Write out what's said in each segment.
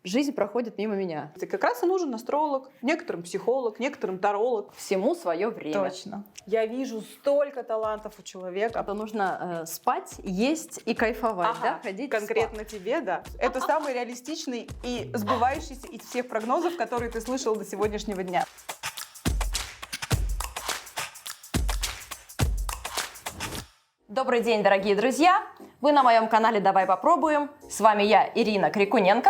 жизнь проходит мимо меня. И как раз и нужен астролог, некоторым психолог, некоторым таролог. Всему свое время. Точно. Я вижу столько талантов у человека. Это нужно спать, есть и кайфовать, да? Ходить конкретно тебе, да. Это самый реалистичный и сбывающийся из всех прогнозов, которые ты слышал до сегодняшнего дня. Добрый день, дорогие друзья! Вы на моем канале «Давай попробуем». С вами я, Ирина Крикуненко.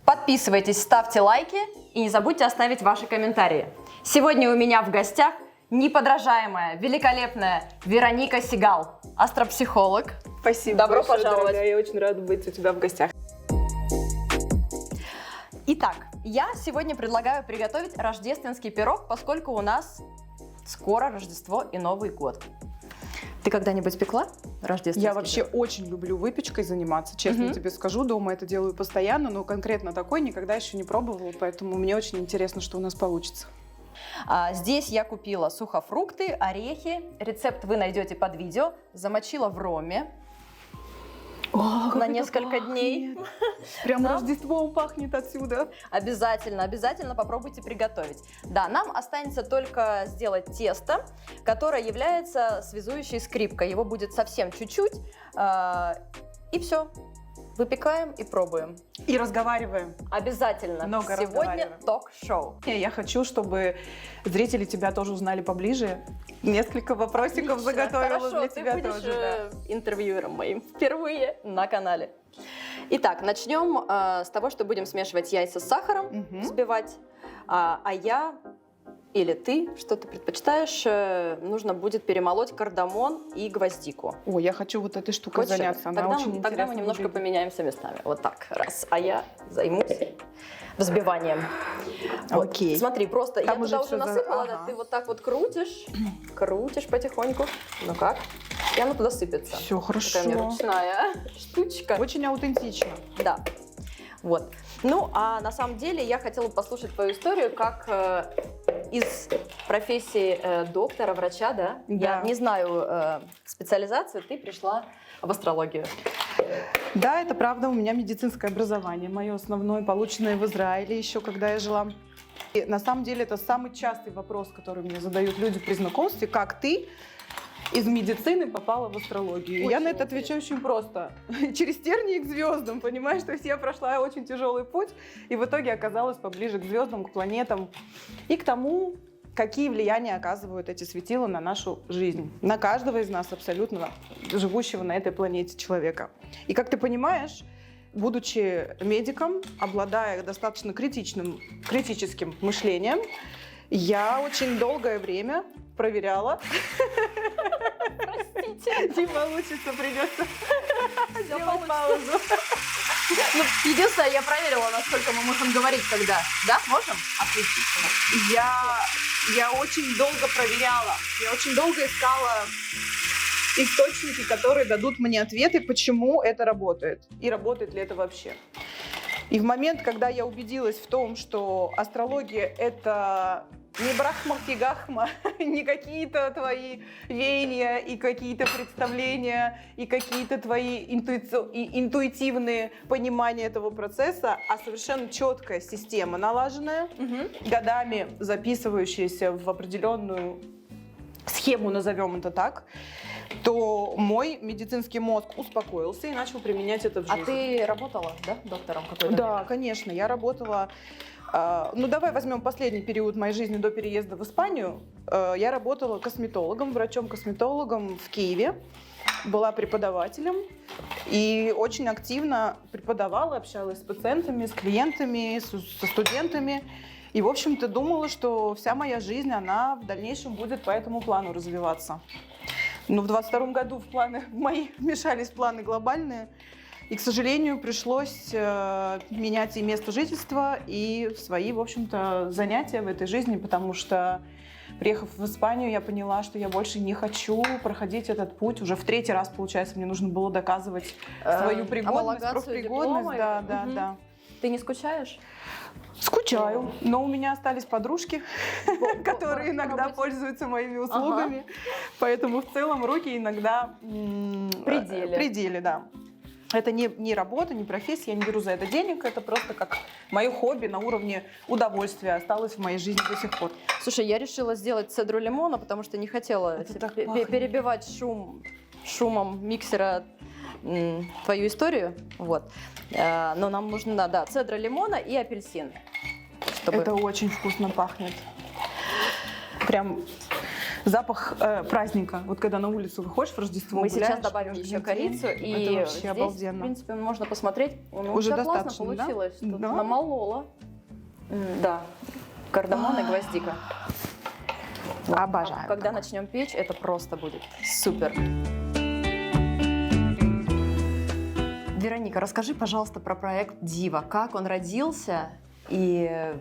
Подписывайтесь, ставьте лайки и не забудьте оставить ваши комментарии. Сегодня у меня в гостях неподражаемая, великолепная Вероника Сигал, астропсихолог. Спасибо. Добро большое, пожаловать. дорогая. Я очень рада быть у тебя в гостях. Итак, я сегодня предлагаю приготовить рождественский пирог, поскольку у нас скоро Рождество и Новый год. Ты когда-нибудь пекла рождественский Я вообще пирог? очень люблю выпечкой заниматься, честно тебе скажу. Дома это делаю постоянно, но конкретно такой никогда еще не пробовала, поэтому мне очень интересно, что у нас получится. Здесь я купила сухофрукты, орехи. Рецепт вы найдете под видео. Замочила в роме на несколько дней. Прям Да? Рождеством пахнет отсюда. Обязательно попробуйте приготовить. Да, нам останется только сделать тесто, которое является связующей скрипкой. Его будет совсем чуть-чуть. И все. Выпекаем и пробуем. И разговариваем. Обязательно. Много Сегодня разговариваем. ток-шоу. Я хочу, чтобы зрители тебя тоже узнали поближе. Несколько вопросиков заготовила Хорошо, для ты тебя будешь тоже. интервьюером моим впервые на канале. Итак, начнем с того, что будем смешивать яйца с сахаром, взбивать. А я или ты, что ты предпочитаешь, нужно будет перемолоть кардамон и гвоздику. О, я хочу вот этой штукой Хочешь? заняться. Она Тогда, очень тогда мы интересная немножко выглядит. поменяемся местами. Вот так, раз. А я займусь взбиванием. Вот. Окей. Смотри, просто Там я туда уже уже всё насыпала, ага. да, ты вот так вот крутишь потихоньку. Ну как? И оно туда сыпется. Все хорошо. Такая у меня ручная штучка. Очень аутентично. Да. Вот. Ну, а на самом деле я хотела бы послушать твою историю, как из профессии доктора, врача, да? Да. Я не знаю специализацию, ты пришла в астрологию. Да, это правда. У меня медицинское образование, мое основное, полученное в Израиле еще, когда я жила. И на самом деле это самый частый вопрос, который мне задают люди при знакомстве. Как ты из медицины попала в астрологию? Очень Я на это интересно. отвечаю очень просто. Через тернии к звездам, понимаешь? То есть я прошла очень тяжелый путь и в итоге оказалась поближе к звездам, к планетам и к тому, какие влияния оказывают эти светила на нашу жизнь. На каждого из нас абсолютно живущего на этой планете человека. И как ты понимаешь, будучи медиком, обладая достаточно критическим мышлением, я очень долгое время проверяла. Простите. Не получится, придется Всё сделать получится. паузу. Ну, единственное, я проверила, насколько мы можем говорить, когда. Да, можем? Отлично. Я очень долго проверяла, я очень долго искала источники, которые дадут мне ответы, почему это работает и работает ли это вообще. И в момент, когда я убедилась в том, что астрология — это не брахма-фигахма, не какие-то твои веяния и какие-то представления, и какие-то твои интуитивные понимания этого процесса, а совершенно четкая система, налаженная, годами записывающаяся в определенную схему, назовем это так, то мой медицинский мозг успокоился и начал применять это в жизни. А ты работала, да, доктором какой-то? Да, конечно, я работала. Ну, давай возьмем последний период моей жизни до переезда в Испанию. Я работала косметологом, врачом-косметологом в Киеве, была преподавателем и очень активно преподавала, общалась с пациентами, с клиентами, со студентами. И, в общем-то, думала, что вся моя жизнь, она в дальнейшем будет по этому плану развиваться. Но в 22 году в планы мои вмешались планы глобальные. И, к сожалению, пришлось менять и место жительства, и свои, в общем-то, занятия в этой жизни, потому что, приехав в Испанию, я поняла, что я больше не хочу проходить этот путь. Уже в третий раз, получается, мне нужно было доказывать свою пригодность, профпригодность. Да. Ты не скучаешь? Скучаю, но у меня остались подружки, которые иногда работе. пользуются моими услугами, поэтому в целом руки иногда Пределе. пределе, да. Это не работа, не профессия, я не беру за это денег, это просто как мое хобби на уровне удовольствия осталось в моей жизни до сих пор. Слушай, я решила сделать цедру лимона, потому что не хотела Это так пахнет. перебивать шумом миксера твою историю. Вот. Но нам нужна, да, цедра лимона и апельсин. Чтобы... Это очень вкусно пахнет. Прям запах праздника. Вот когда на улицу выходишь в Рождество, Мы гуляешь, сейчас добавим пьешь еще глинтвейн. корицу, и Это вообще здесь, обалденно. в принципе, можно посмотреть. Ну, Уже всё классно достаточно, да? получилось. Тут Да. намолола. Да. Кардамон и гвоздика. Вот. Обожаю. Когда начнем печь, это просто будет супер. Вероника, расскажи, пожалуйста, про проект Дива. Как он родился и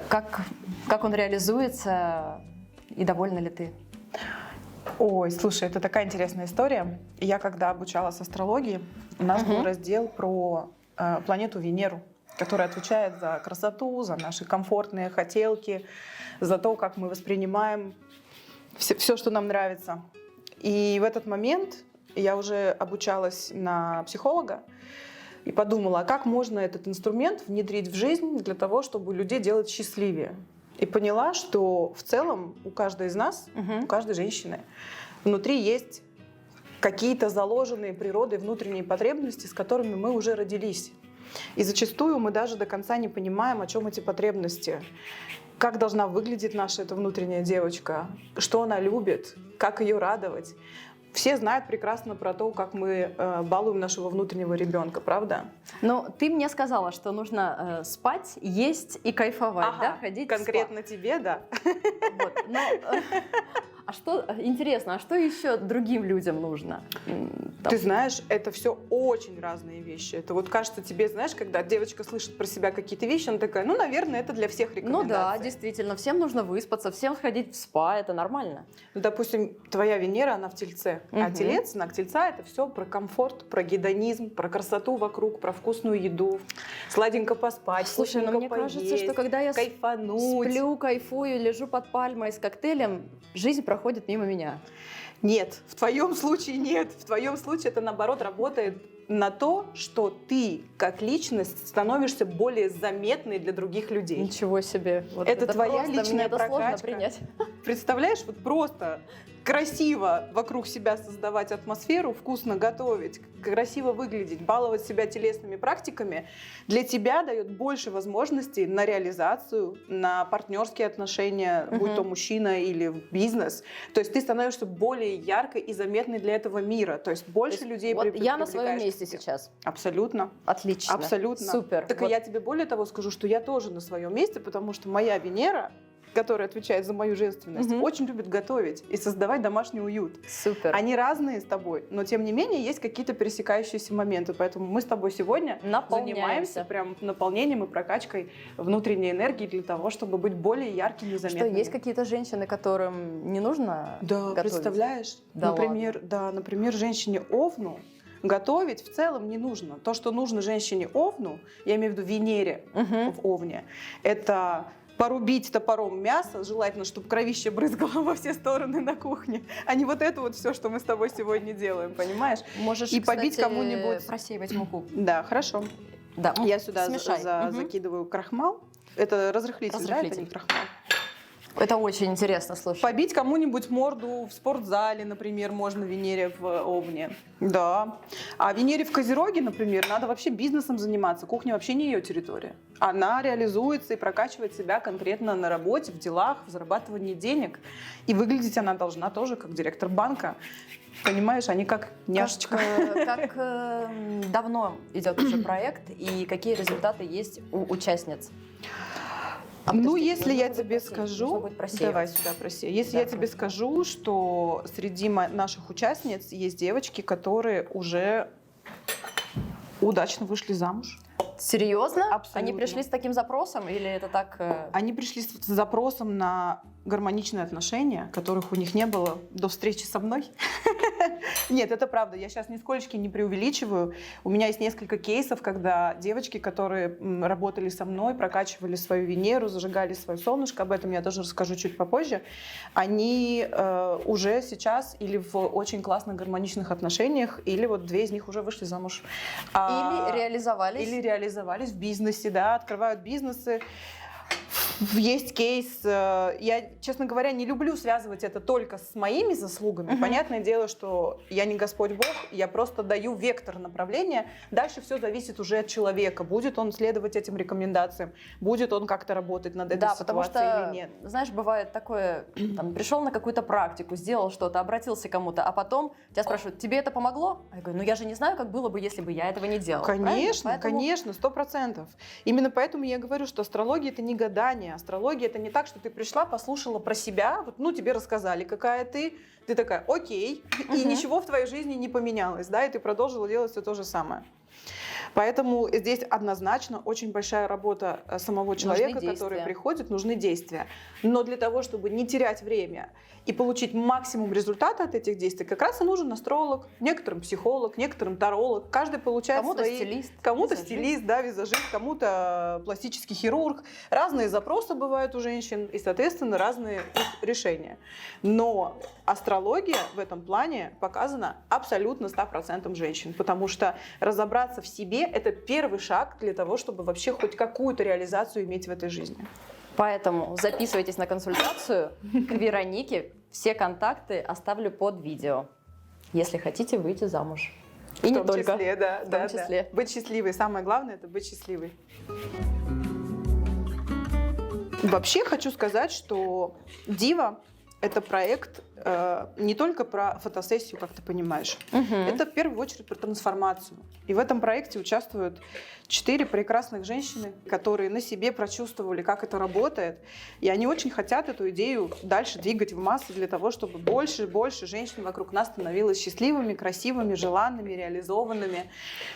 как он реализуется, и довольна ли ты? Ой, слушай, это такая интересная история. Я когда обучалась астрологии, у нас был раздел про планету Венеру, которая отвечает за красоту, за наши комфортные хотелки, за то, как мы воспринимаем все, что нам нравится. И в этот момент я уже обучалась на психолога и подумала, а как можно этот инструмент внедрить в жизнь для того, чтобы людей делать счастливее. И поняла, что в целом у каждой из нас, у каждой женщины внутри есть какие-то заложенные природой внутренние потребности, с которыми мы уже родились. И зачастую мы даже до конца не понимаем, о чем эти потребности. Как должна выглядеть наша эта внутренняя девочка, что она любит, как ее радовать. Все знают прекрасно про то, как мы балуем нашего внутреннего ребенка, правда? Но ты мне сказала, что нужно спать, есть и кайфовать, да? Ходить конкретно в спа. тебе, да. Вот. Но, а что, интересно, а что еще другим людям нужно? Ты знаешь, это все очень разные вещи. Это вот кажется тебе, знаешь, когда девочка слышит про себя какие-то вещи, она такая, ну, наверное, это для всех рекомендации. Ну да, действительно, всем нужно выспаться, всем сходить в спа, это нормально. Ну, допустим, твоя Венера, она в Тельце, а Телец, знак Тельца, это все про комфорт, про гедонизм, про красоту вокруг, про вкусную еду, сладенько поспать, Слушай, но мне вкусненько кажется, поесть, что когда я кайфануть. сплю, кайфую, лежу под пальмой с коктейлем, жизнь проходит мимо меня. Нет, в твоем случае нет. В твоем случае это, наоборот, работает на то, что ты, как личность, становишься более заметной для других людей. Ничего себе. Вот Это твоя просто, личная мне это сложно прокачка. принять. Представляешь, вот просто красиво вокруг себя создавать атмосферу, вкусно готовить, красиво выглядеть, баловать себя телесными практиками, для тебя дает больше возможностей на реализацию, на партнерские отношения, будь то мужчина или бизнес. То есть ты становишься более яркой и заметной для этого мира. То есть больше людей Вот я на привлекаешь своем к месте себе. сейчас. Абсолютно. Отлично. Абсолютно. Супер. Так Вот. и я тебе более того скажу, что я тоже на своем месте, потому что моя Венера, которая отвечает за мою женственность, очень любит готовить и создавать домашний уют. Супер. Они разные с тобой, но тем не менее есть какие-то пересекающиеся моменты, поэтому мы с тобой сегодня занимаемся прям наполнением и прокачкой внутренней энергии для того, чтобы быть более яркими и заметными. Что, есть какие-то женщины, которым не нужно готовить? Представляешь? Да например, женщине Овну готовить в целом не нужно. То, что нужно женщине Овну, я имею в виду Венере в Овне, это порубить топором мясо, желательно, чтобы кровище брызгало во все стороны на кухне, а не вот это вот все, что мы с тобой сегодня делаем, понимаешь? Можешь, и побить кстати, кому-нибудь. просеивать муку. Да, хорошо. Да. Я сюда смешай. закидываю крахмал. Это разрыхлитель, да? Это не крахмал. Это очень интересно, слушай. Побить кому-нибудь морду в спортзале, например, можно Венере в Овне. Да. А Венере в Козероге, например, надо вообще бизнесом заниматься. Кухня вообще не ее территория. Она реализуется и прокачивает себя конкретно на работе, в делах, в зарабатывании денег. И выглядеть она должна тоже как директор банка. Понимаешь, они как няшечка. Как давно идет уже проект и какие результаты есть у участниц? Если я тебе скажу, давай сюда просею. Если я тебе скажу, что среди наших участниц есть девочки, которые уже удачно вышли замуж. Серьезно? Абсолютно. Они пришли с таким запросом или это так? Они пришли с запросом на гармоничные отношения, которых у них не было до встречи со мной. Нет, это правда. Я сейчас нисколько не преувеличиваю. У меня есть несколько кейсов, когда девочки, которые работали со мной, прокачивали свою Венеру, зажигали свое солнышко, об этом я тоже расскажу чуть попозже, они уже сейчас или в очень классных гармоничных отношениях, или вот 2 из них уже вышли замуж. Или реализовались. Или реализовались в бизнесе, да, открывают бизнесы. Есть кейс, я, честно говоря, не люблю связывать это только с моими заслугами. Понятное дело, что я не Господь Бог, я просто даю вектор направления. Дальше все зависит уже от человека. Будет он следовать этим рекомендациям, будет он как-то работать над этой ситуацией или нет. Знаешь, бывает такое, там, пришел на какую-то практику, сделал что-то, обратился к кому-то, а потом тебя спрашивают, тебе это помогло? А я говорю, ну я же не знаю, как было бы, если бы я этого не делала. Конечно, Поэтому... конечно, 100%. Именно поэтому я говорю, что астрология — это не гадание. Астрология — это не так, что ты пришла, послушала про себя, вот, ну, тебе рассказали, какая ты такая, окей, и ничего в твоей жизни не поменялось, да, и ты продолжила делать все то же самое. Поэтому здесь однозначно очень большая работа самого человека, который приходит, нужны действия. Но для того, чтобы не терять время и получить максимум результата от этих действий, как раз и нужен астролог, некоторым психолог, некоторым таролог. Каждый получает кому-то свои... стилист. Кому-то стилист, да, визажист, кому-то пластический хирург. Разные запросы бывают у женщин и, соответственно, разные их решения. Но астрология в этом плане показана абсолютно 100% женщин, потому что разобраться в себе — это первый шаг для того, чтобы вообще хоть какую-то реализацию иметь в этой жизни. Поэтому записывайтесь на консультацию к Веронике. Все контакты оставлю под видео, если хотите выйти замуж. И не только. Числе, да, в том числе. Да. Быть счастливой. Самое главное — это быть счастливой. Вообще хочу сказать, что Дива — это проект не только про фотосессию, как ты понимаешь. Это в первую очередь про трансформацию. И в этом проекте участвуют 4 прекрасных женщины, которые на себе прочувствовали, как это работает. И они очень хотят эту идею дальше двигать в массы для того, чтобы больше и больше женщин вокруг нас становилось счастливыми, красивыми, желанными, реализованными.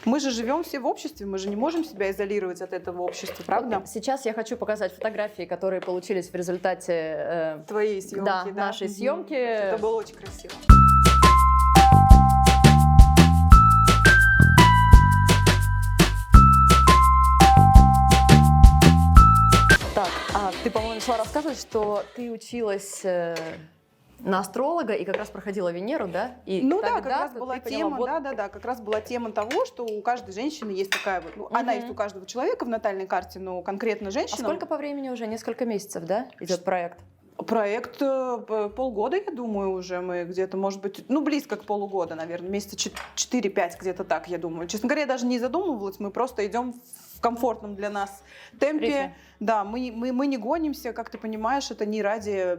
Мы же живем все в обществе, мы же не можем себя изолировать от этого общества, правда? Сейчас я хочу показать фотографии, которые получились в результате твоей съемки, да? Нашей съемки. Это было очень красиво. Так, ты, по-моему, начала рассказывать, что ты училась на астролога и как раз проходила Венеру, да? И ну да, как раз была тема, вот... как раз была тема того, что у каждой женщины есть такая вот, она есть у каждого человека в натальной карте, но конкретно женщина. А сколько по времени уже? Несколько месяцев, да, идет проект? Проект полгода, я думаю, уже мы где-то, может быть, ну, близко к полугода, наверное, месяца 4-5, где-то так, я думаю. Честно говоря, я даже не задумывалась, мы просто идем в комфортном для нас темпе. Ритме. Да, мы не гонимся, как ты понимаешь, это не ради...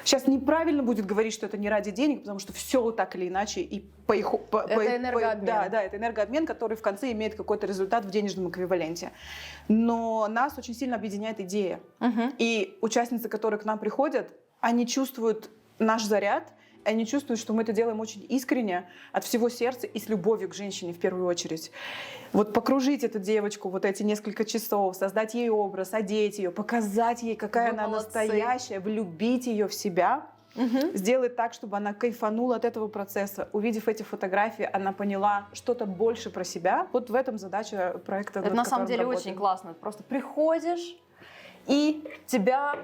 Сейчас неправильно будет говорить, что это не ради денег, потому что все так или иначе и это энергообмен. Да, это энергообмен, который в конце имеет какой-то результат в денежном эквиваленте. Но нас очень сильно объединяет идея. И участницы, которые к нам приходят, они чувствуют наш заряд, они чувствуют, что мы это делаем очень искренне, от всего сердца и с любовью к женщине в первую очередь. Вот покружить эту девочку вот эти несколько часов, создать ей образ, одеть ее, показать ей, какая она настоящая, влюбить ее в себя, сделать так, чтобы она кайфанула от этого процесса. Увидев эти фотографии, она поняла что-то больше про себя. Вот в этом задача проекта. Это на самом деле очень классно. Просто приходишь, и тебя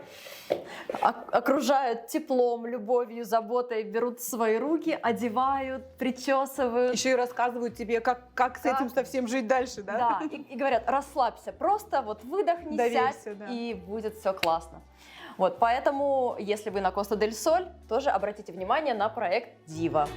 окружают теплом, любовью, заботой, берут в свои руки, одевают, причесывают. Еще и рассказывают тебе, как с этим совсем жить дальше, да? Да, и говорят, расслабься, просто вот выдохни, доверься, сядь, да. И будет все классно. Вот, поэтому, если вы на Коста-дель-Соль, тоже обратите внимание на проект Дива.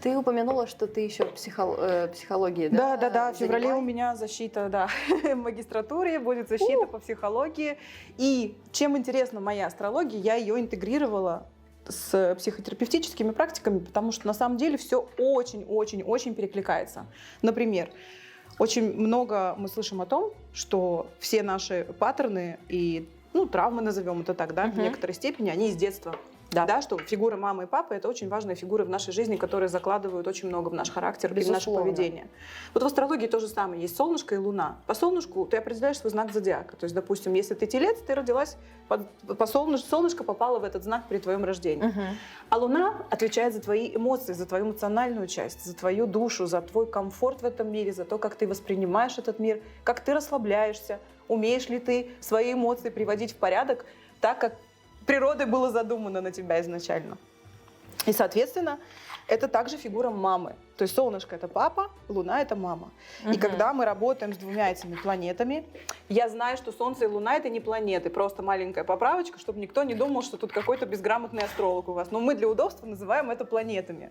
Ты упомянула, что ты еще психологией, да? Да. В феврале у меня защита, да, в магистратуре будет защита по психологии. И чем интересна моя астрология, я ее интегрировала с психотерапевтическими практиками, потому что на самом деле все очень-очень-очень перекликается. Например, очень много мы слышим о том, что все наши паттерны и, ну, травмы, назовем это так, да, в некоторой степени, они из детства. Да, что фигура мамы и папы — это очень важные фигуры в нашей жизни, которые закладывают очень много в наш характер и в наше поведение. Вот в астрологии то же самое. Есть солнышко и луна. По солнышку ты определяешь свой знак зодиака. То есть, допустим, если ты телец, ты родилась, по солнышко попало в этот знак при твоем рождении. А луна отвечает за твои эмоции, за твою эмоциональную часть, за твою душу, за твой комфорт в этом мире, за то, как ты воспринимаешь этот мир, как ты расслабляешься, умеешь ли ты свои эмоции приводить в порядок так, как природой было задумано на тебя изначально. И, соответственно, это также фигура мамы. То есть солнышко — это папа, луна — это мама. И когда мы работаем с двумя этими планетами, я знаю, что Солнце и Луна — это не планеты, просто маленькая поправочка, чтобы никто не думал, что тут какой-то безграмотный астролог у вас. Но мы для удобства называем это планетами.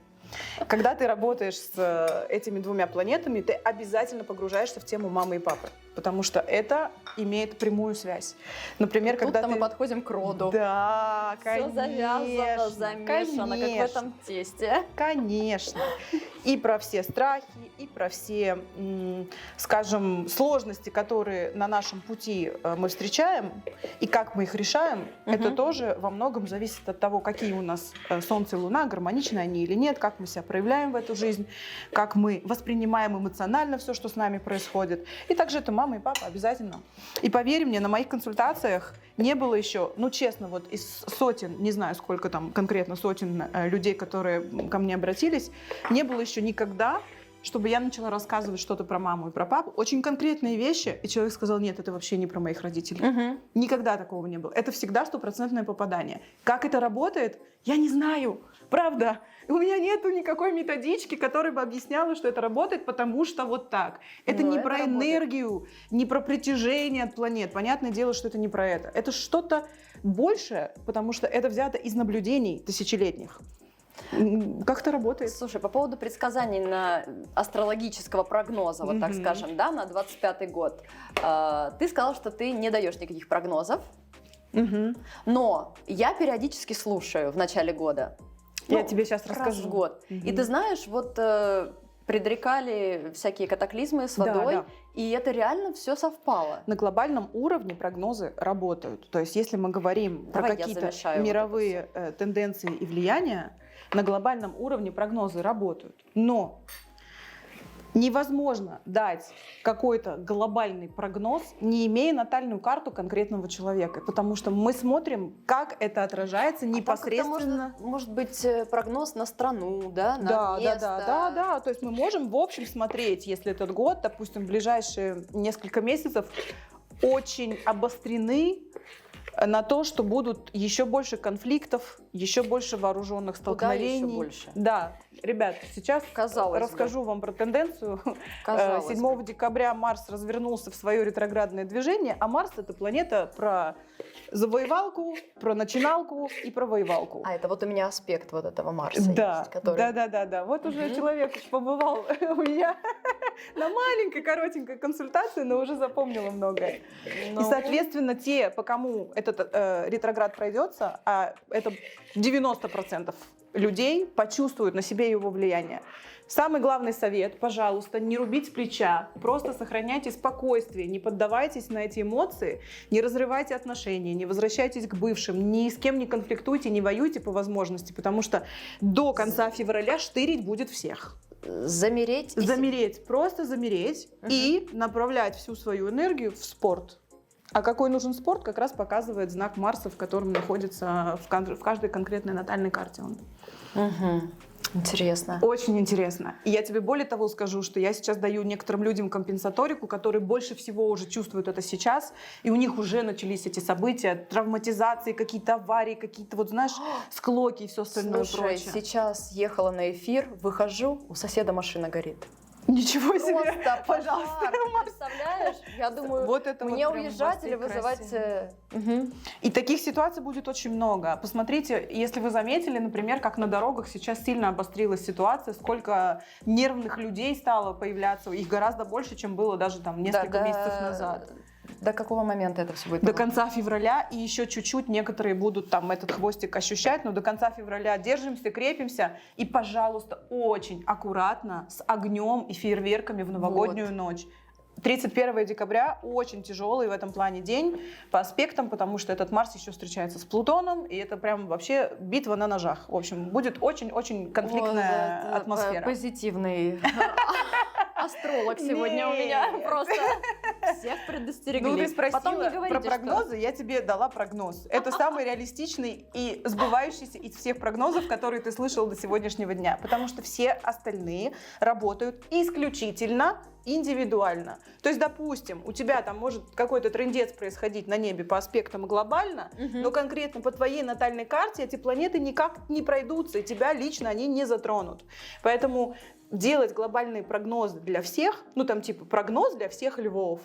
Когда ты работаешь с этими двумя планетами, ты обязательно погружаешься в тему мамы и папы, потому что это имеет прямую связь. Например, когда мы подходим к роду. Да, конечно. Все завязано, замешано, как в этом тесте. Конечно. И про все страхи, и про все, скажем, сложности, которые на нашем пути мы встречаем, и как мы их решаем, это тоже во многом зависит от того, какие у нас Солнце и Луна, гармоничны они или нет, как мы себя проявляем в эту жизнь, как мы воспринимаем эмоционально все, что с нами происходит. И также это мама и папа обязательно. И поверь мне, на моих консультациях не было еще, ну честно, вот из сотен, не знаю сколько там конкретно сотен людей, которые ко мне обратились, не было еще никогда, чтобы я начала рассказывать что-то про маму и про папу, очень конкретные вещи, и человек сказал: нет, это вообще не про моих родителей. Никогда такого не было. Это всегда стопроцентное попадание. Как это работает, я не знаю. Правда. У меня нету никакой методички, которая бы объясняла, что это работает, потому что вот так. Это не про энергию, не про притяжение от планет. Понятное дело, что это не про это. Это что-то большее, потому что это взято из наблюдений тысячелетних. Как это работает? Слушай, по поводу предсказаний на астрологического прогноза, вот так скажем, да, на 25-й год, ты сказала, что ты не даешь никаких прогнозов, но я периодически слушаю в начале года. Я тебе сейчас раз расскажу. в год. И ты знаешь, вот предрекали всякие катаклизмы с водой, Да. и это реально все совпало. На глобальном уровне прогнозы работают. То есть если мы говорим про Давай я какие-то замешаю мировые тенденции и влияния, на глобальном уровне прогнозы работают. Но невозможно дать какой-то глобальный прогноз, не имея натальную карту конкретного человека, потому что мы смотрим, как это отражается непосредственно. Может быть, прогноз на страну, да, на Да, место. да. То есть мы можем в общем смотреть, если этот год, допустим, в ближайшие несколько месяцев очень обострены на то, что будут еще больше конфликтов, еще больше вооруженных столкновений. Куда еще больше? Да, ребят, сейчас Казалось расскажу вам про тенденцию. Казалось 7 бы. декабря Марс развернулся в свое ретроградное движение, а Марс — это планета про завоевалку, про начиналку и про воевалку. А это вот у меня аспект вот этого Марса Да, есть, который... да. Вот уже человек побывал у меня на маленькой, коротенькой консультации, но уже запомнила многое. И, соответственно, те, по кому этот ретроград пройдется, а это 90% людей почувствуют на себе его влияние. Самый главный совет: пожалуйста, не рубите с плеча, просто сохраняйте спокойствие, не поддавайтесь на эти эмоции, не разрывайте отношения, не возвращайтесь к бывшим, ни с кем не конфликтуйте, не воюйте по возможности, потому что до конца февраля штырить будет всех. Замереть. Просто замереть и направлять всю свою энергию в спорт. А какой нужен спорт, как раз показывает знак Марса, в котором находится в каждой конкретной натальной карте он. Интересно. Очень интересно. И я тебе более того скажу, что я сейчас даю некоторым людям компенсаторику, которые больше всего уже чувствуют это сейчас, и у них уже начались эти события, травматизации, какие-то аварии, какие-то, вот знаешь, склоки и все остальное. Слушай, прочее. сейчас ехала на эфир, выхожу, у соседа машина горит. Ничего себе! Просто Пожалуйста. пожар, представляешь? Я думаю, Вот это вот мне прям уезжать или красиво. вызывать... И таких ситуаций будет очень много. Посмотрите, если вы заметили, например, как на дорогах сейчас сильно обострилась ситуация, сколько нервных людей стало появляться, их гораздо больше, чем было даже там несколько месяцев назад. До какого момента это все будет? До конца февраля, и еще чуть-чуть некоторые будут там этот хвостик ощущать, но до конца февраля держимся, крепимся, и, пожалуйста, очень аккуратно с огнем и фейерверками в новогоднюю ночь. 31 декабря очень тяжелый в этом плане день по аспектам, потому что этот Марс еще встречается с Плутоном, и это прям вообще битва на ножах. В общем, будет очень-очень конфликтная атмосфера. Позитивный астролог сегодня у меня просто всех предостерегли. Ну, ты спросила Потом не говорите, про прогнозы, я тебе дала прогноз. Это самый реалистичный и сбывающийся из всех прогнозов, которые ты слышал до сегодняшнего дня. Потому что все остальные работают исключительно индивидуально. То есть, допустим, у тебя там может какой-то трындец происходить на небе по аспектам глобально, но конкретно по твоей натальной карте эти планеты никак не пройдутся, и тебя лично они не затронут. Поэтому делать глобальные прогнозы для всех, ну там типа прогноз для всех львов,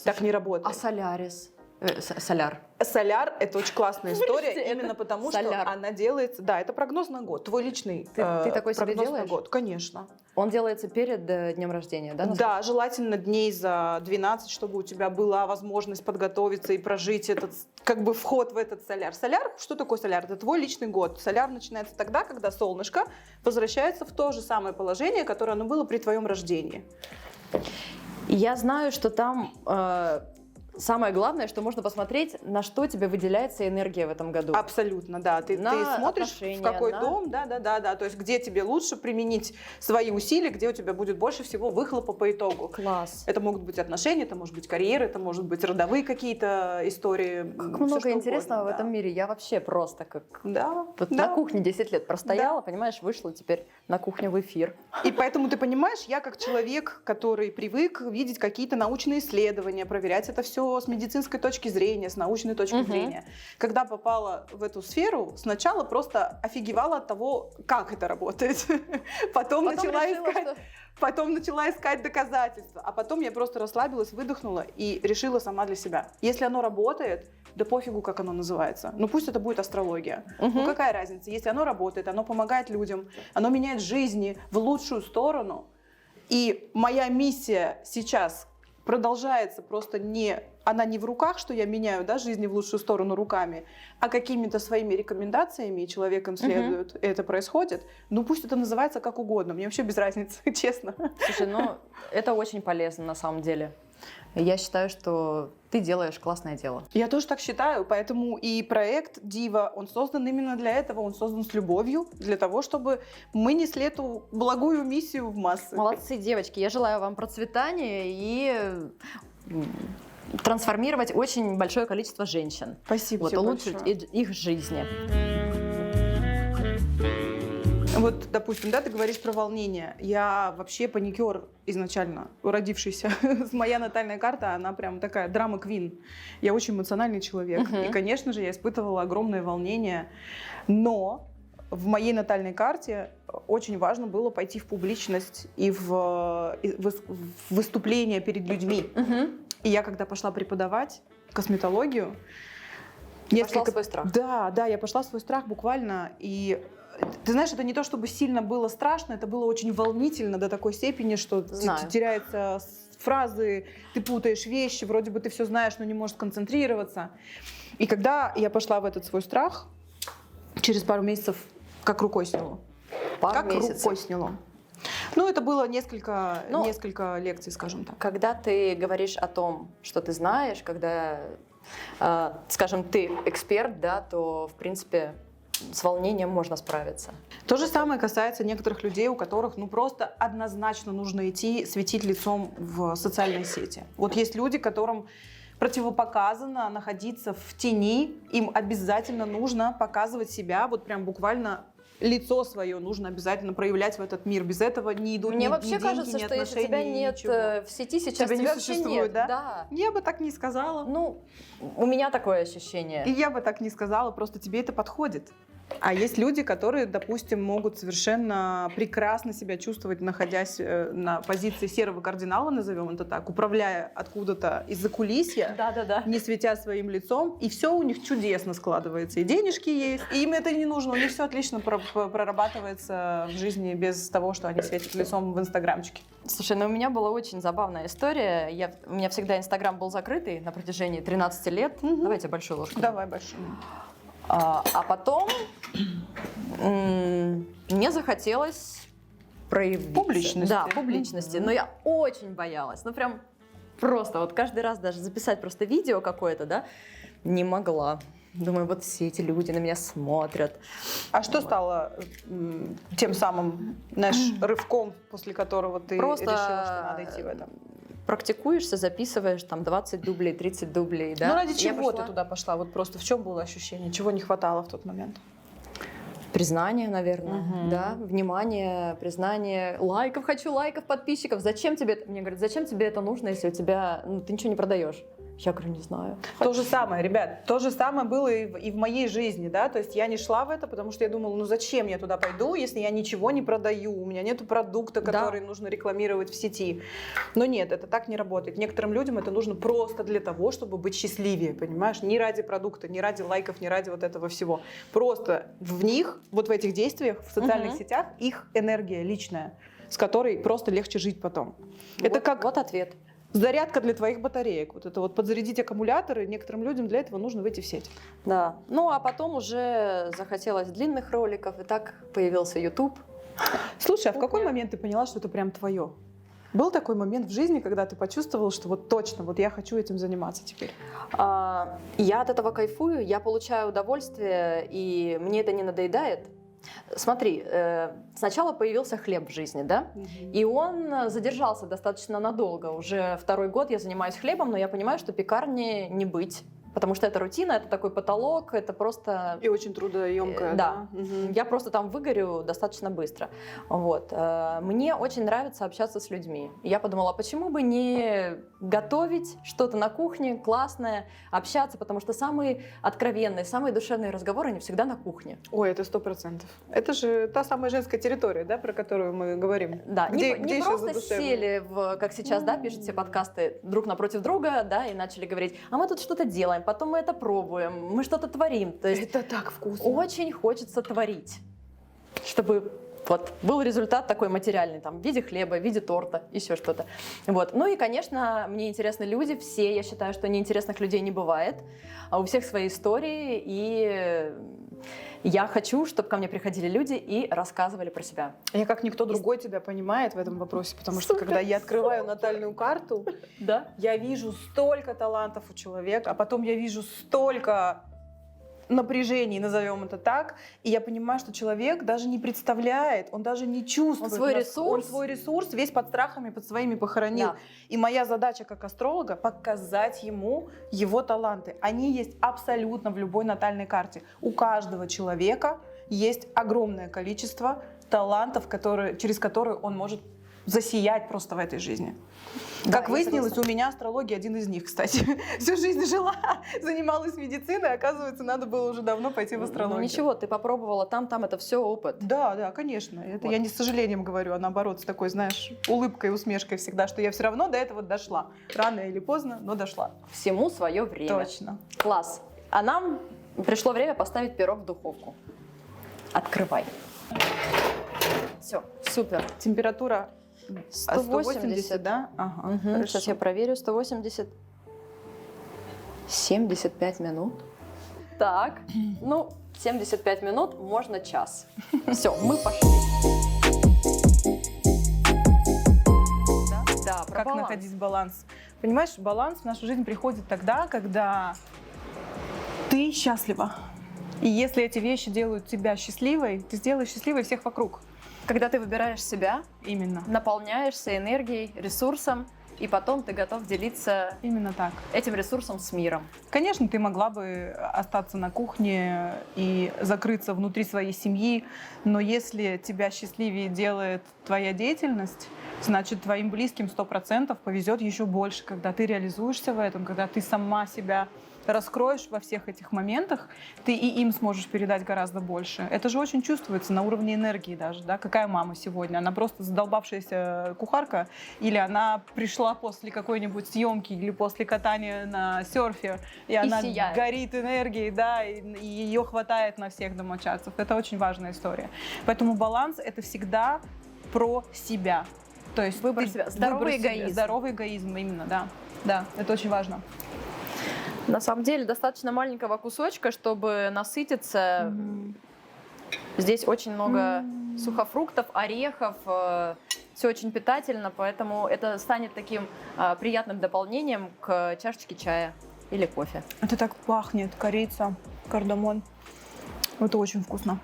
так не работает. А Солярис? Соляр. Соляр — это очень классная история, Это именно потому, что соляр. она делается... Да, это прогноз на год, твой личный Ты такой себе прогноз делаешь? на год, конечно. Он делается перед днем рождения, да? Да, желательно дней за 12, чтобы у тебя была возможность подготовиться и прожить этот, как бы, вход в этот соляр. Соляр, что такое соляр? Это твой личный год. Соляр начинается тогда, когда солнышко возвращается в то же самое положение, которое оно было при твоем рождении. Я знаю, что там самое главное, что можно посмотреть, на что тебе выделяется энергия в этом году. Абсолютно, да. Ты смотришь, в какой дом, да. То есть, где тебе лучше применить свои усилия, где у тебя будет больше всего выхлопа по итогу. Класс. Это могут быть отношения, это может быть карьера, это может быть родовые какие-то истории. Как много интересного в этом мире. Я вообще просто как... На кухне 10 лет простояла, понимаешь, вышла теперь на кухню в эфир. И поэтому, ты понимаешь, я как человек, который привык видеть какие-то научные исследования, проверять это все с медицинской точки зрения, с научной точки зрения. Когда попала в эту сферу, сначала просто офигевала от того, как это работает. Потом начала искать доказательства. А потом я просто расслабилась, выдохнула и решила сама для себя. Если оно работает, да пофигу, как оно называется. Ну пусть это будет астрология. Ну какая разница? Если оно работает, оно помогает людям, оно меняет жизни в лучшую сторону. И моя миссия сейчас продолжается, просто она не в руках, что я меняю, жизни в лучшую сторону руками, а какими-то своими рекомендациями, и человеком следует, и это происходит. Ну пусть это называется как угодно, мне вообще без разницы, честно. Слушай, это очень полезно на самом деле. Я считаю, что ты делаешь классное дело. Я тоже так считаю, поэтому и проект Дива, он создан именно для этого, он создан с любовью, для того, чтобы мы несли эту благую миссию в массы. Молодцы, девочки, я желаю вам процветания и трансформировать очень большое количество женщин. Спасибо тебе улучшить большое. их жизни. Вот, допустим, ты говоришь про волнение. Я вообще паникер изначально, родившийся. Моя натальная карта, она прям такая драма-квин. Я очень эмоциональный человек. И, конечно же, я испытывала огромное волнение. Но в моей натальной карте очень важно было пойти в публичность и в выступление перед людьми. И я, когда пошла преподавать косметологию... Пошла в свой страх. Да, я пошла в свой страх буквально. И ты знаешь, это не то, чтобы сильно было страшно, это было очень волнительно до такой степени, что теряются фразы, ты путаешь вещи, вроде бы ты все знаешь, но не можешь концентрироваться. И когда я пошла в этот свой страх, через пару месяцев как рукой сняло. Рукой сняло. Ну, это было несколько лекций, скажем так. Когда ты говоришь о том, что ты знаешь, когда, скажем, ты эксперт, то, в принципе, с волнением можно справиться. То же самое касается некоторых людей, у которых просто однозначно нужно идти светить лицом в социальной сети. Вот есть люди, которым противопоказано находиться в тени, им обязательно нужно показывать себя, вот прям буквально лицо свое нужно обязательно проявлять в этот мир. Без этого не идут ни деньги, ни отношения, Мне вообще кажется, что если тебя нет в сети сейчас, тебя вообще нет. Да? Я бы так не сказала. У меня такое ощущение. И я бы так не сказала, просто тебе это подходит. А есть люди, которые, допустим, могут совершенно прекрасно себя чувствовать, находясь на позиции серого кардинала, назовем это так, управляя откуда-то из-за кулисья, не светя своим лицом, и все у них чудесно складывается. И денежки есть, и им это не нужно, у них все отлично прорабатывается в жизни без того, что они светят лицом в инстаграмчике. Слушай, у меня была очень забавная история. У меня всегда инстаграм был закрытый на протяжении 13 лет. Давайте большую ложку. Давай большую. А потом мне захотелось проявить публичности. Да, публичности. Но я очень боялась. Прям Просто вот каждый раз даже записать просто видео какое-то, да, не могла. Думаю, вот все эти люди на меня смотрят. А что стало тем самым, знаешь, рывком, после которого ты Просто решила, что надо идти в это? практикуешься, записываешь там 20 дублей, 30 дублей, да. Ну, ради Я чего ты пошла. туда пошла? Вот просто в чем было ощущение? Чего не хватало в тот момент? Признание, наверное, Мгм. да, внимание, признание, лайков хочу, лайков, подписчиков. Зачем тебе это? Мне говорят, зачем тебе это нужно, если у тебя, ты ничего не продаешь? Я говорю, не знаю. То же самое, ребят, то же самое было и в моей жизни, да, то есть я не шла в это, потому что я думала, ну зачем я туда пойду, если я ничего не продаю, у меня нету продукта, Да. который нужно рекламировать в сети. Но нет, это так не работает. Некоторым людям это нужно просто для того, чтобы быть счастливее, понимаешь, не ради продукта, не ради лайков, не ради вот этого всего. Просто в них, вот в этих действиях, в социальных Мгм. сетях, их энергия личная, с которой просто легче жить потом. Это как Вот ответ. зарядка для твоих батареек. Вот это вот подзарядить аккумуляторы. Некоторым людям для этого нужно выйти в сеть. Да. Ну, а потом уже захотелось длинных роликов, и так появился YouTube. Слушай, а в какой Кухня. момент ты поняла, что это прям твое? Был такой момент в жизни, когда ты почувствовала, что вот точно, вот я хочу этим заниматься теперь? Я от этого кайфую, я получаю удовольствие, и мне это не надоедает. Смотри, сначала появился хлеб в жизни, да? И он задержался достаточно надолго. Уже 2-й год я занимаюсь хлебом, но я понимаю, что пекарни не быть. Потому что это рутина, это такой потолок, это просто... И очень трудоемкая. Да. Мгм. Я просто там выгорю достаточно быстро. Вот. Мне очень нравится общаться с людьми. Я подумала, почему бы не готовить что-то на кухне классное, общаться, потому что самые откровенные, самые душевные разговоры, они всегда на кухне. Ой, это 100%. Это же та самая женская территория, да, про которую мы говорим. Да, Где не еще просто задушевно? сели, как сейчас, да, пишут все подкасты друг напротив друга, да, и начали говорить, а мы тут что-то делаем, потом мы это пробуем, мы что-то творим. То есть Это так вкусно. очень хочется творить, чтобы вот был результат такой материальный, там, в виде хлеба, в виде торта, еще что-то. Вот. Ну и, конечно, мне интересны люди, все, я считаю, что неинтересных людей не бывает, а у всех свои истории, и я хочу, чтобы ко мне приходили люди и рассказывали про себя. Я как никто другой тебя понимает в этом вопросе, потому что Супер. когда я открываю натальную карту, Да? я вижу столько талантов у человека, а потом я вижу столько напряжений, назовем это так, и я понимаю, что человек даже не представляет, он даже не чувствует. Он свой Он ресурс. свой ресурс весь под страхами, под своими похоронил. Да. И моя задача как астролога показать ему его таланты. Они есть абсолютно в любой натальной карте. У каждого человека есть огромное количество талантов, через которые он может засиять просто в этой жизни. Да, Как я выяснилось, согласна. у меня астрология один из них, кстати. Всю жизнь жила, занималась медициной, оказывается, надо было уже давно пойти в Ну астрологию. ничего, ты попробовала там, это все опыт. Да, да, конечно. Это Вот. я не с сожалением говорю, а наоборот, с такой, знаешь, улыбкой, усмешкой всегда, что я все равно до этого дошла. Рано или поздно, но дошла. Всему свое время. Точно. Класс. А нам пришло время поставить пирог в духовку. Открывай. Все, супер. Температура 180, да? Ага, Мгм, хорошо. сейчас я проверю. 180. 75 минут. Так, ну, 75 минут, можно час. Все, мы пошли. Да, про Как баланс. находить баланс? Понимаешь, баланс в нашу жизнь приходит тогда, когда ты счастлива. И если эти вещи делают тебя счастливой, ты сделаешь счастливой всех вокруг. Когда ты выбираешь себя, Именно. наполняешься энергией, ресурсом, и потом ты готов делиться Именно так. этим ресурсом с миром. Конечно, ты могла бы остаться на кухне и закрыться внутри своей семьи, но если тебя счастливее делает твоя деятельность, значит, твоим близким 100% повезет еще больше, когда ты реализуешься в этом, когда ты сама себя раскроешь во всех этих моментах, ты и им сможешь передать гораздо больше. Это же очень чувствуется на уровне энергии даже, да? Какая мама сегодня? Она просто задолбавшаяся кухарка, или она пришла после какой-нибудь съемки или после катания на серфе, и она сияет. горит энергией, да, и ее хватает на всех домочадцев. Это очень важная история. Поэтому баланс — это всегда про себя. То есть Выбор себя. Здоровый выбор себя. эгоизм. Здоровый эгоизм, именно, да. Да, это очень важно. На самом деле достаточно маленького кусочка, чтобы насытиться. Здесь очень много сухофруктов, орехов, все очень питательно, поэтому это станет таким приятным дополнением к чашечке чая или кофе. Это так пахнет, корица, кардамон. Это очень вкусно.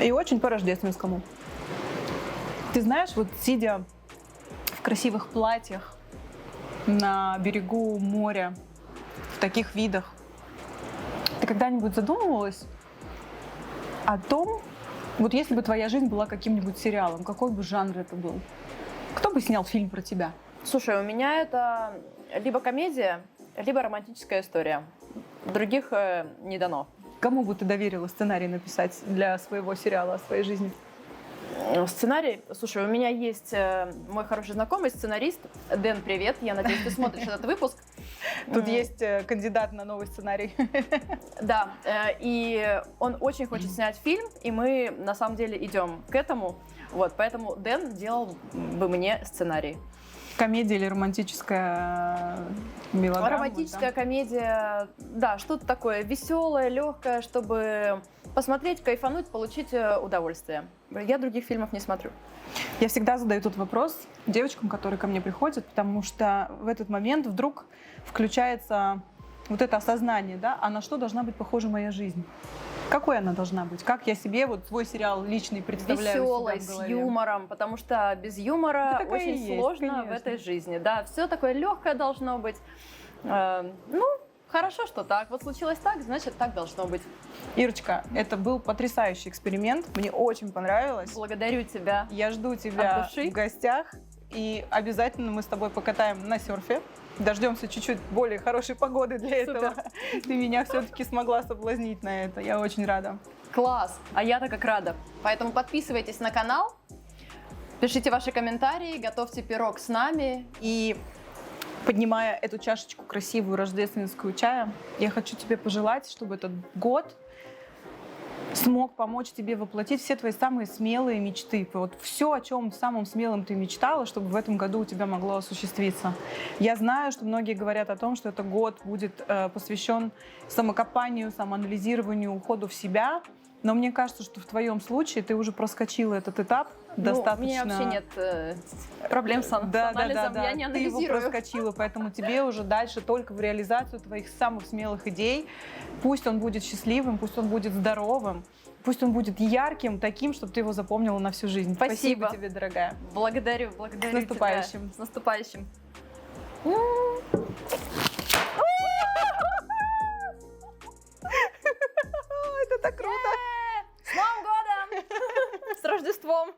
И очень по-рождественскому. Ты знаешь, вот сидя в красивых платьях на берегу моря, в таких видах, ты когда-нибудь задумывалась о том, вот если бы твоя жизнь была каким-нибудь сериалом, какой бы жанр это был? Кто бы снял фильм про тебя? Слушай, у меня это либо комедия, либо романтическая история. Других не дано. Кому бы ты доверила сценарий написать для своего сериала о своей жизни? Сценарий? Слушай, у меня есть мой хороший знакомый, сценарист. Дэн, привет. Я надеюсь, ты смотришь этот выпуск. Тут есть кандидат на новый сценарий. Да, и он очень хочет снять фильм, и мы на самом деле идем к этому. Вот, поэтому Дэн делал бы мне сценарий. Комедия или романтическая мелодрама? Романтическая комедия, да, что-то такое веселое, легкое, чтобы посмотреть, кайфануть, получить удовольствие. Я других фильмов не смотрю. Я всегда задаю тут вопрос девочкам, которые ко мне приходят, потому что в этот момент вдруг включается вот это осознание, да, а на что должна быть похожа моя жизнь? Какой она должна быть? Как я себе вот свой сериал личный представляю? Веселой, с юмором, потому что без юмора Да такая и очень есть, сложно конечно. в этой жизни. Да, все такое легкое должно быть. Ну, хорошо, что так. Вот случилось так, значит, так должно быть. Ирочка, это был потрясающий эксперимент. Мне очень понравилось. Благодарю тебя. Я жду тебя От души. в гостях. И обязательно мы с тобой покатаем на серфе. Дождемся чуть-чуть более хорошей погоды для Супер. этого. Ты меня все-таки смогла соблазнить на это. Я очень рада. Класс! А я-то как рада. Поэтому подписывайтесь на канал, пишите ваши комментарии, готовьте пирог с нами. И поднимая эту чашечку красивую рождественскую чая, я хочу тебе пожелать, чтобы этот год смог помочь тебе воплотить все твои самые смелые мечты. Вот все, о чем самым смелым ты мечтала, чтобы в этом году у тебя могло осуществиться. Я знаю, что многие говорят о том, что этот год будет посвящен самокопанию, самоанализированию, уходу в себя. Но мне кажется, что в твоем случае ты уже проскочила этот этап достаточно. У меня вообще нет проблем с анализом, я не Ты его анализирую. проскочила, поэтому тебе уже дальше только в реализацию твоих самых смелых идей. Пусть он будет счастливым, пусть он будет здоровым, пусть он будет ярким, таким, чтобы ты его запомнила на всю жизнь. Спасибо. Тебе, дорогая. Благодарю С наступающим. тебя. С наступающим. Это так круто! С Новым годом! С Рождеством!